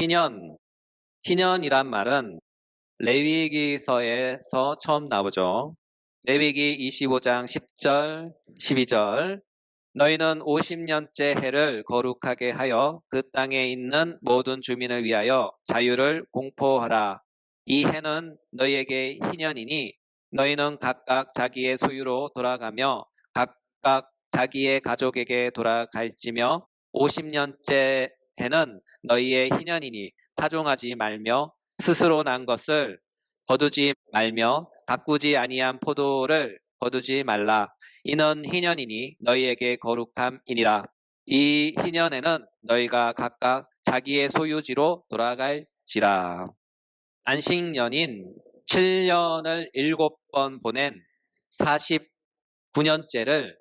희년, 희년이란 말은 레위기서에서 처음 나오죠. 레위기 25장 10절, 12절. 너희는 50년째 해를 거룩하게 하여 그 땅에 있는 모든 주민을 위하여 자유를 공포하라. 이 해는 너희에게 희년이니 너희는 각각 자기의 소유로 돌아가며 각각 자기의 가족에게 돌아갈지며 50년째 해는 너희의 희년이니 파종하지 말며 스스로 난 것을 거두지 말며 가꾸지 아니한 포도를 거두지 말라. 이는 희년이니 너희에게 거룩함이니라. 이 희년에는 너희가 각각 자기의 소유지로 돌아갈지라. 안식년인 7년을 7번 보낸 49년째를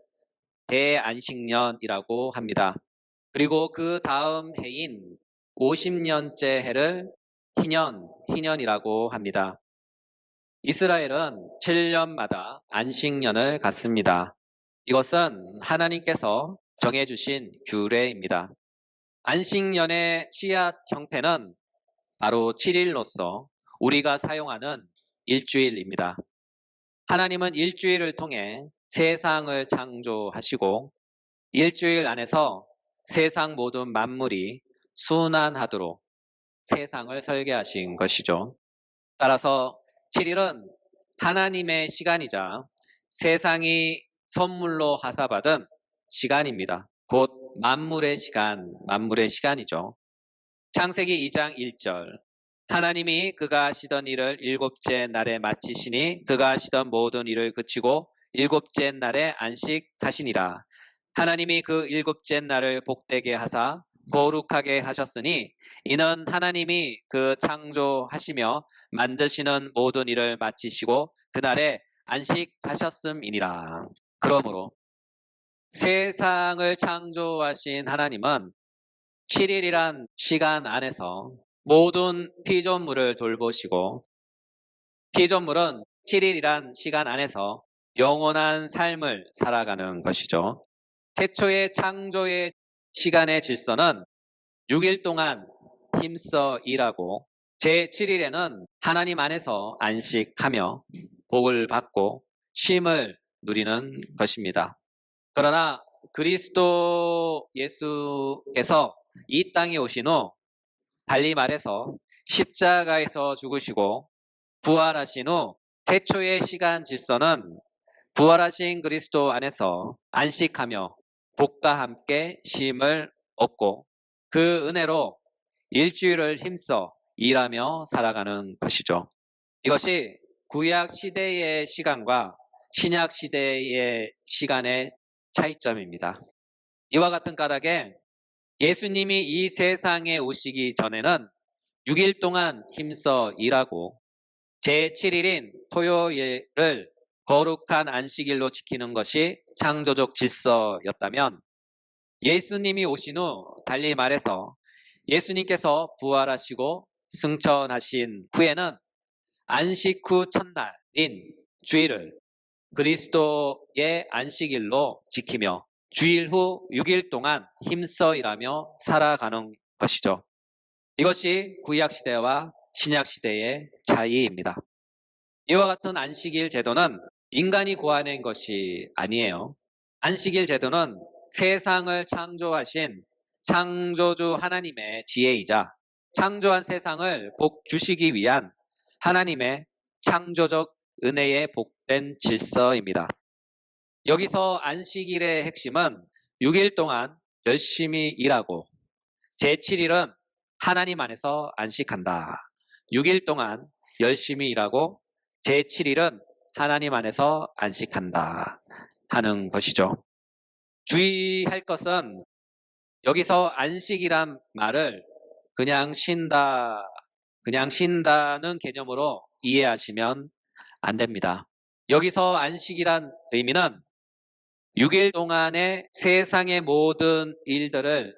대안식년이라고 합니다. 그리고 그 다음 해인 50년째 해를 희년이라고 합니다. 이스라엘은 7년마다 안식년을 갖습니다. 이것은 하나님께서 정해주신 규례입니다. 안식년의 씨앗 형태는 바로 7일로서 우리가 사용하는 일주일입니다. 하나님은 일주일을 통해 세상을 창조하시고 일주일 안에서 세상 모든 만물이 순환하도록 세상을 설계하신 것이죠. 따라서 7일은 하나님의 시간이자 세상이 선물로 하사받은 시간입니다. 곧 만물의 시간이죠. 창세기 2장 1절. 하나님이 그가 하시던 일을 일곱째 날에 마치시니 그가 하시던 모든 일을 그치고 일곱째 날에 안식하시니라. 하나님이 그 일곱째 날을 복되게 하사 거룩하게 하셨으니 이는 하나님이 그 창조하시며 만드시는 모든 일을 마치시고 그날에 안식하셨음이니라. 그러므로 세상을 창조하신 하나님은 7일이란 시간 안에서 모든 피조물을 돌보시고 피조물은 7일이란 시간 안에서 영원한 삶을 살아가는 것이죠. 태초의 창조의 시간의 질서는 6일 동안 힘써 일하고 제7일에는 하나님 안에서 안식하며 복을 받고 쉼을 누리는 것입니다. 그러나 그리스도 예수께서 이 땅에 오신 후 달리 말해서 십자가에서 죽으시고 부활하신 후 태초의 시간 질서는 부활하신 그리스도 안에서 안식하며 복과 함께 쉼을 얻고 그 은혜로 일주일을 힘써 일하며 살아가는 것이죠. 이것이 구약 시대의 시간과 신약 시대의 시간의 차이점입니다. 이와 같은 까닭에 예수님이 이 세상에 오시기 전에는 6일 동안 힘써 일하고 제7일인 토요일을 거룩한 안식일로 지키는 것이 창조적 질서였다면 예수님이 오신 후 달리 말해서 예수님께서 부활하시고 승천하신 후에는 안식 후 첫날인 주일을 그리스도의 안식일로 지키며 주일 후 6일 동안 힘써 일하며 살아가는 것이죠. 이것이 구약시대와 신약시대의 차이입니다. 이와 같은 안식일 제도는 인간이 고안한 것이 아니에요. 안식일 제도는 세상을 창조하신 창조주 하나님의 지혜이자 창조한 세상을 복 주시기 위한 하나님의 창조적 은혜의 복된 질서입니다. 여기서 안식일의 핵심은 6일 동안 열심히 일하고 제7일은 하나님 안에서 안식한다. 6일 동안 열심히 일하고 제7일은 하나님 안에서 안식한다 하는 것이죠. 주의할 것은 여기서 안식이란 말을 그냥 쉰다는 개념으로 이해하시면 안 됩니다. 여기서 안식이란 의미는 6일 동안의 세상의 모든 일들을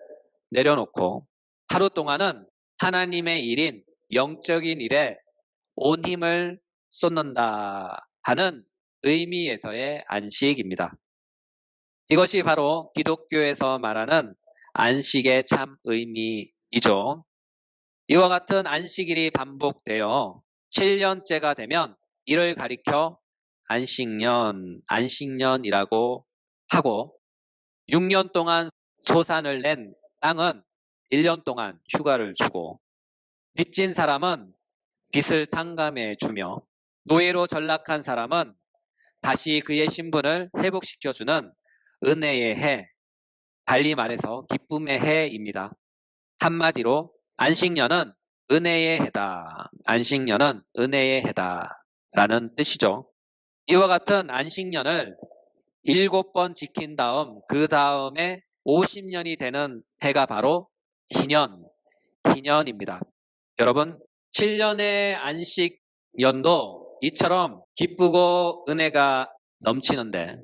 내려놓고 하루 동안은 하나님의 일인 영적인 일에 온 힘을 쏟는다 하는 의미에서의 안식입니다. 이것이 바로 기독교에서 말하는 안식의 참 의미이죠. 이와 같은 안식일이 반복되어 7년째가 되면 이를 가리켜 안식년이라고 하고 6년 동안 소산을 낸 땅은 1년 동안 휴가를 주고 빚진 사람은 빚을 탕감해 주며 노예로 전락한 사람은 다시 그의 신분을 회복시켜주는 은혜의 해, 달리 말해서 기쁨의 해입니다. 한마디로 안식년은 은혜의 해다. 안식년은 은혜의 해다. 라는 뜻이죠. 이와 같은 안식년을 7번 지킨 다음 그 다음에 50년이 되는 해가 바로 희년입니다. 여러분 7년의 안식년도 이처럼 기쁘고 은혜가 넘치는데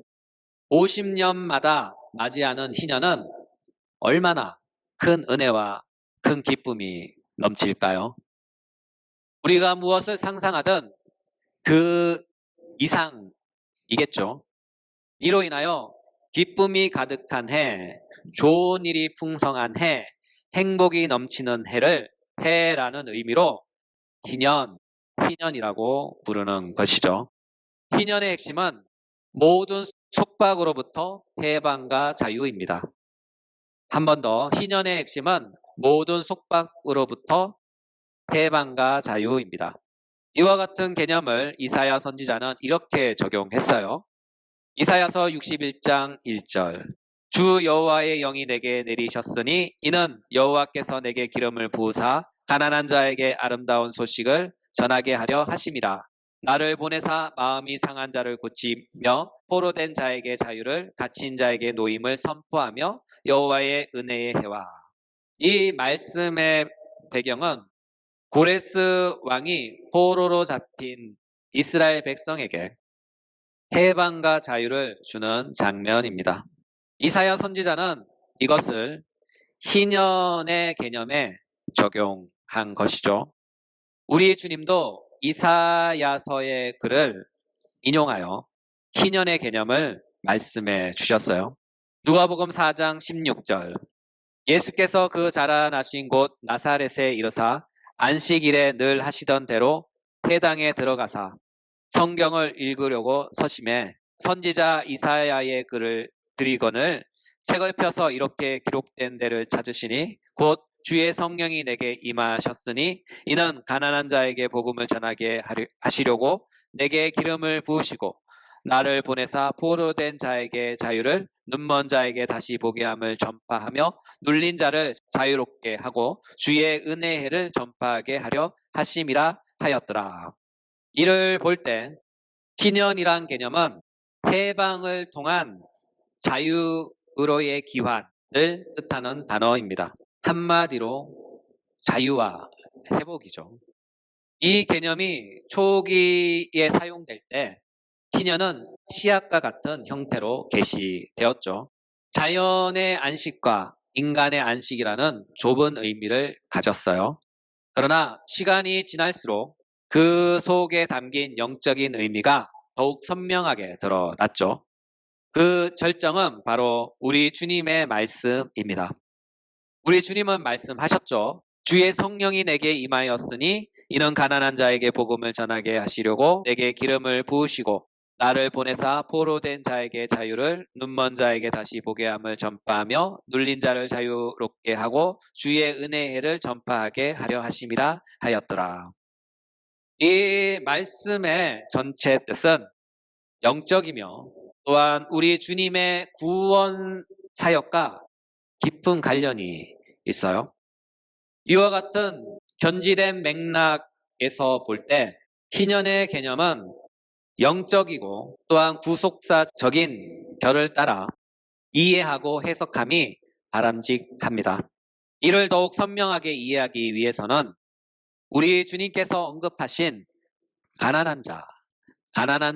50년마다 맞이하는 희년은 얼마나 큰 은혜와 큰 기쁨이 넘칠까요? 우리가 무엇을 상상하든 그 이상이겠죠. 이로 인하여 기쁨이 가득한 해, 좋은 일이 풍성한 해, 행복이 넘치는 해를 해라는 의미로 희년이라고 부르는 것이죠. 희년의 핵심은 모든 속박으로부터 해방과 자유입니다. 한 번 더, 희년의 핵심은 모든 속박으로부터 해방과 자유입니다. 이와 같은 개념을 이사야 선지자는 이렇게 적용했어요. 이사야서 61장 1절 주 여호와의 영이 내게 내리셨으니 이는 여호와께서 내게 기름을 부으사 가난한 자에게 아름다운 소식을 전하게 하려 하심이라. 나를 보내사 마음이 상한 자를 고치며 포로된 자에게 자유를 갇힌 자에게 노임을 선포하며 여호와의 은혜의 해와. 이 말씀의 배경은 고레스 왕이 포로로 잡힌 이스라엘 백성에게 해방과 자유를 주는 장면입니다. 이사야 선지자는 이것을 희년의 개념에 적용한 것이죠. 우리 주님도 이사야서의 글을 인용하여 희년의 개념을 말씀해 주셨어요. 누가복음 4장 16절 예수께서 그 자라나신 곳 나사렛에 이르사 안식일에 늘 하시던 대로 회당에 들어가사 성경을 읽으려고 서심해 선지자 이사야의 글을 드리거늘 책을 펴서 이렇게 기록된 데를 찾으시니 곧 주의 성령이 내게 임하셨으니 이는 가난한 자에게 복음을 전하게 하시려고 내게 기름을 부으시고 나를 보내사 포로된 자에게 자유를 눈먼 자에게 다시 보게 함을 전파하며 눌린 자를 자유롭게 하고 주의 은혜를 전파하게 하려 하심이라 하였더라. 이를 볼 때 희년이란 개념은 해방을 통한 자유로의 기환을 뜻하는 단어입니다. 한마디로 자유와 회복이죠. 이 개념이 초기에 사용될 때 희년은 씨앗과 같은 형태로 게시되었죠. 자연의 안식과 인간의 안식이라는 좁은 의미를 가졌어요. 그러나 시간이 지날수록 그 속에 담긴 영적인 의미가 더욱 선명하게 드러났죠. 그 절정은 바로 우리 주님의 말씀입니다. 우리 주님은 말씀하셨죠. 주의 성령이 내게 임하였으니 이는 가난한 자에게 복음을 전하게 하시려고 내게 기름을 부으시고 나를 보내사 포로된 자에게 자유를 눈먼 자에게 다시 보게 함을 전파하며 눌린 자를 자유롭게 하고 주의 은혜를 전파하게 하려 하심이라 하였더라. 이 말씀의 전체 뜻은 영적이며 또한 우리 주님의 구원 사역과 깊은 관련이 있어요. 이와 같은 견지된 맥락에서 볼 때 희년의 개념은 영적이고 또한 구속사적인 결을 따라 이해하고 해석함이 바람직합니다. 이를 더욱 선명하게 이해하기 위해서는 우리 주님께서 언급하신 가난한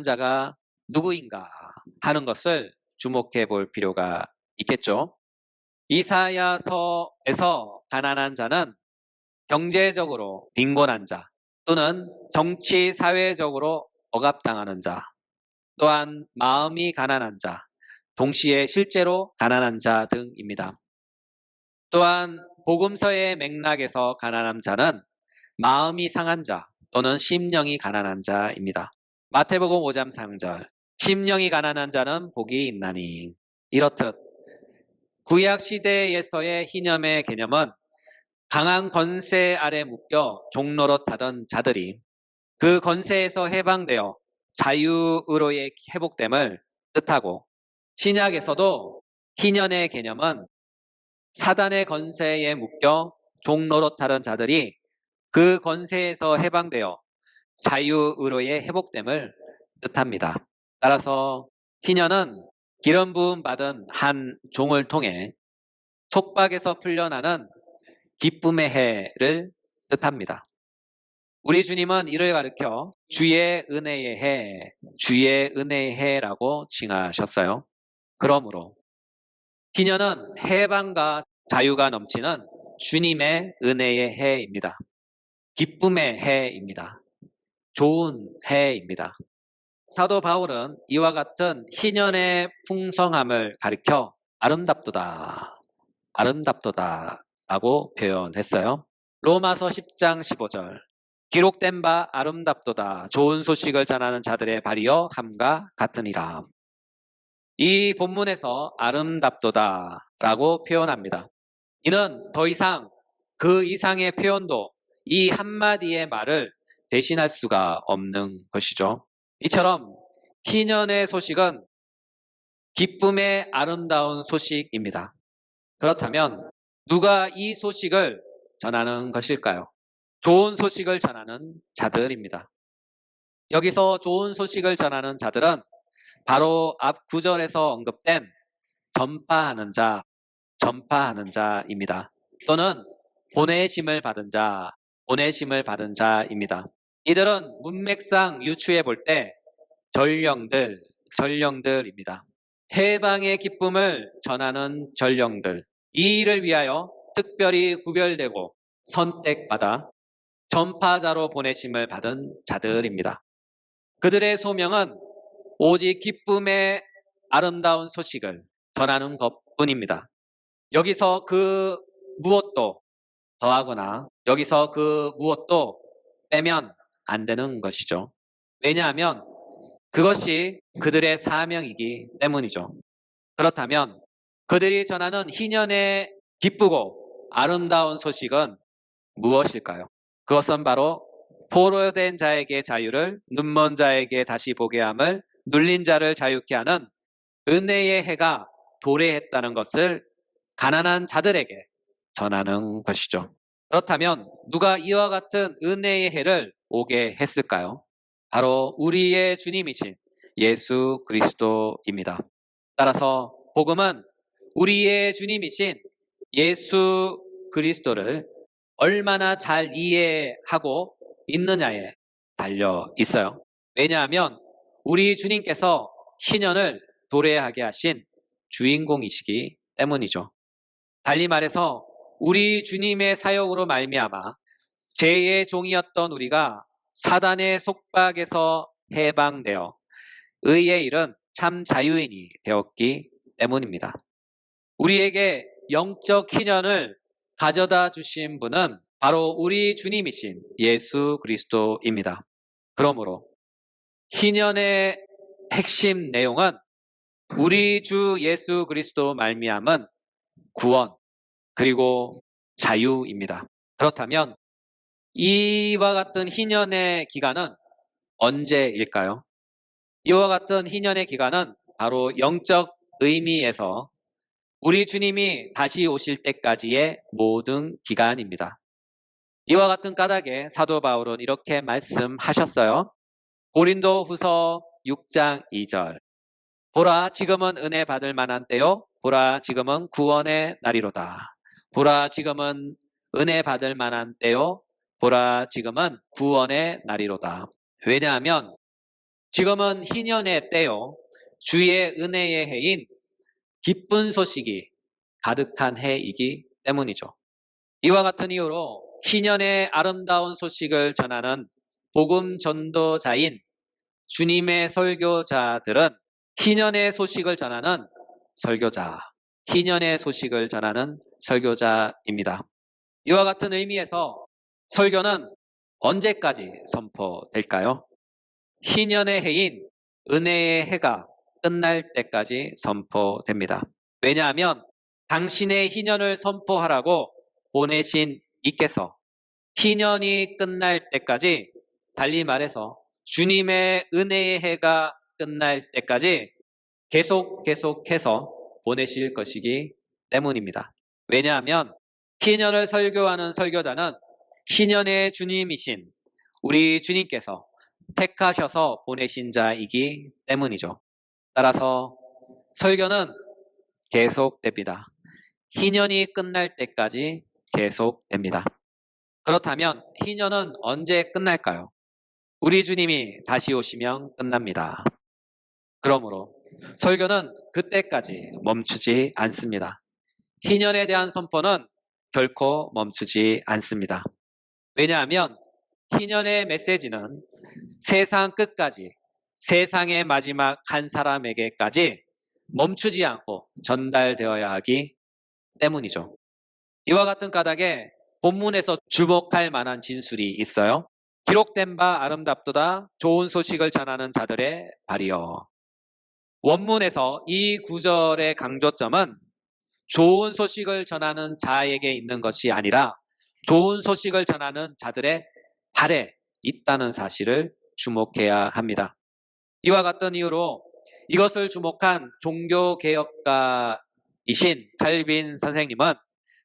자가 누구인가 하는 것을 주목해 볼 필요가 있겠죠. 이사야서에서 가난한 자는 경제적으로 빈곤한 자 또는 정치 사회적으로 억압당하는 자 또한 마음이 가난한 자 동시에 실제로 가난한 자 등입니다. 또한 복음서의 맥락에서 가난한 자는 마음이 상한 자 또는 심령이 가난한 자입니다. 마태복음 5장 3절 심령이 가난한 자는 복이 있나니. 이렇듯 구약 시대에서의 희념의 개념은 강한 권세 아래 묶여 종노릇하던 자들이 그 권세에서 해방되어 자유의로의 회복됨을 뜻하고, 신약에서도 희년의 개념은 사단의 권세에 묶여 종노릇하던 자들이 그 권세에서 해방되어 자유의로의 회복됨을 뜻합니다. 따라서 희년은 기름 부음 받은 한 종을 통해 속박에서 풀려나는 기쁨의 해를 뜻합니다. 우리 주님은 이를 가리켜 주의 은혜의 해, 주의 은혜의 해라고 칭하셨어요. 그러므로 희년은 해방과 자유가 넘치는 주님의 은혜의 해입니다. 기쁨의 해입니다. 좋은 해입니다. 사도 바울은 이와 같은 희년의 풍성함을 가리켜 아름답도다, 아름답도다 라고 표현했어요. 로마서 10장 15절 기록된 바 아름답도다 좋은 소식을 전하는 자들의 발이여 함과 같으니라. 이 본문에서 아름답도다 라고 표현합니다. 이는 더 이상 그 이상의 표현도 이 한마디의 말을 대신할 수가 없는 것이죠. 이처럼 희년의 소식은 기쁨의 아름다운 소식입니다. 그렇다면 누가 이 소식을 전하는 것일까요? 좋은 소식을 전하는 자들입니다. 여기서 좋은 소식을 전하는 자들은 바로 앞 구절에서 언급된 전파하는 자입니다. 또는 보내심을 받은 자입니다. 이들은 문맥상 유추해 볼 때 전령들입니다. 해방의 기쁨을 전하는 전령들. 이 일을 위하여 특별히 구별되고 선택받아 전파자로 보내심을 받은 자들입니다. 그들의 소명은 오직 기쁨의 아름다운 소식을 전하는 것뿐입니다. 여기서 그 무엇도 더하거나 여기서 그 무엇도 빼면 안 되는 것이죠. 왜냐하면 그것이 그들의 사명이기 때문이죠. 그렇다면 그들이 전하는 희년의 기쁘고 아름다운 소식은 무엇일까요? 그것은 바로 포로된 자에게 자유를, 눈먼 자에게 다시 보게 함을, 눌린 자를 자유케 하는 은혜의 해가 도래했다는 것을 가난한 자들에게 전하는 것이죠. 그렇다면 누가 이와 같은 은혜의 해를 오게 했을까요? 바로 우리의 주님이신 예수 그리스도입니다. 따라서 복음은 우리의 주님이신 예수 그리스도를 얼마나 잘 이해하고 있느냐에 달려 있어요. 왜냐하면 우리 주님께서 희년을 도래하게 하신 주인공이시기 때문이죠. 달리 말해서 우리 주님의 사역으로 말미암아 죄의 종이었던 우리가 사단의 속박에서 해방되어 의의 일은 참 자유인이 되었기 때문입니다. 우리에게 영적 희년을 가져다 주신 분은 바로 우리 주님이신 예수 그리스도입니다. 그러므로 희년의 핵심 내용은 우리 주 예수 그리스도 말미암은 구원 그리고 자유입니다. 그렇다면 이와 같은 희년의 기간은 언제일까요? 이와 같은 희년의 기간은 바로 영적 의미에서 우리 주님이 다시 오실 때까지의 모든 기간입니다. 이와 같은 까닭에 사도 바울은 이렇게 말씀하셨어요. 고린도 후서 6장 2절 보라 지금은 은혜 받을 만한 때요 보라 지금은 구원의 날이로다. 보라 지금은 은혜 받을 만한 때요 보라 지금은 구원의 날이로다. 왜냐하면 지금은 희년의 때요 주의 은혜의 해인 기쁜 소식이 가득한 해이기 때문이죠. 이와 같은 이유로 희년의 아름다운 소식을 전하는 복음 전도자인 주님의 설교자들은 희년의 소식을 전하는 설교자입니다. 이와 같은 의미에서 설교는 언제까지 선포될까요? 희년의 해인 은혜의 해가 끝날 때까지 선포됩니다. 왜냐하면 당신의 희년을 선포하라고 보내신 이께서 희년이 끝날 때까지, 달리 말해서 주님의 은혜의 해가 끝날 때까지 계속해서 보내실 것이기 때문입니다. 왜냐하면 희년을 설교하는 설교자는 희년의 주님이신 우리 주님께서 택하셔서 보내신 자이기 때문이죠. 따라서 설교는 계속됩니다. 희년이 끝날 때까지 계속됩니다. 그렇다면 희년은 언제 끝날까요? 우리 주님이 다시 오시면 끝납니다. 그러므로 설교는 그때까지 멈추지 않습니다. 희년에 대한 선포는 결코 멈추지 않습니다. 왜냐하면 희년의 메시지는 세상 끝까지, 세상의 마지막 한 사람에게까지 멈추지 않고 전달되어야 하기 때문이죠. 이와 같은 까닭에 본문에서 주목할 만한 진술이 있어요. 기록된 바 아름답도다 좋은 소식을 전하는 자들의 발이여. 원문에서 이 구절의 강조점은 좋은 소식을 전하는 자에게 있는 것이 아니라 좋은 소식을 전하는 자들의 발에 있다는 사실을 주목해야 합니다. 이와 같은 이유로 이것을 주목한 종교개혁가이신 칼빈 선생님은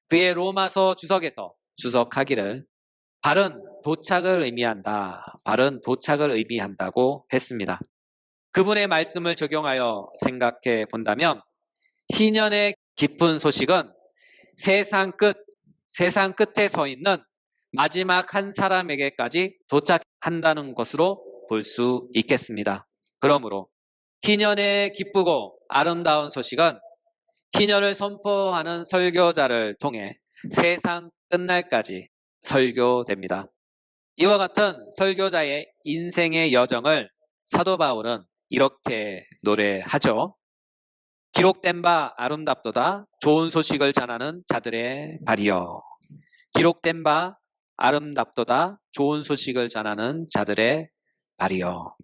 그의 로마서 주석에서 주석하기를 발은 도착을 의미한다고 했습니다. 그분의 말씀을 적용하여 생각해 본다면 희년의 깊은 소식은 세상 끝에 서 있는 마지막 한 사람에게까지 도착한다는 것으로 볼 수 있겠습니다. 그러므로 희년의 기쁘고 아름다운 소식은 희년을 선포하는 설교자를 통해 세상 끝날까지 설교됩니다. 이와 같은 설교자의 인생의 여정을 사도 바울은 이렇게 노래하죠. 기록된 바 아름답도다 좋은 소식을 전하는 자들의 발이여. 기록된 바 아름답도다 좋은 소식을 전하는 자들의 발이여.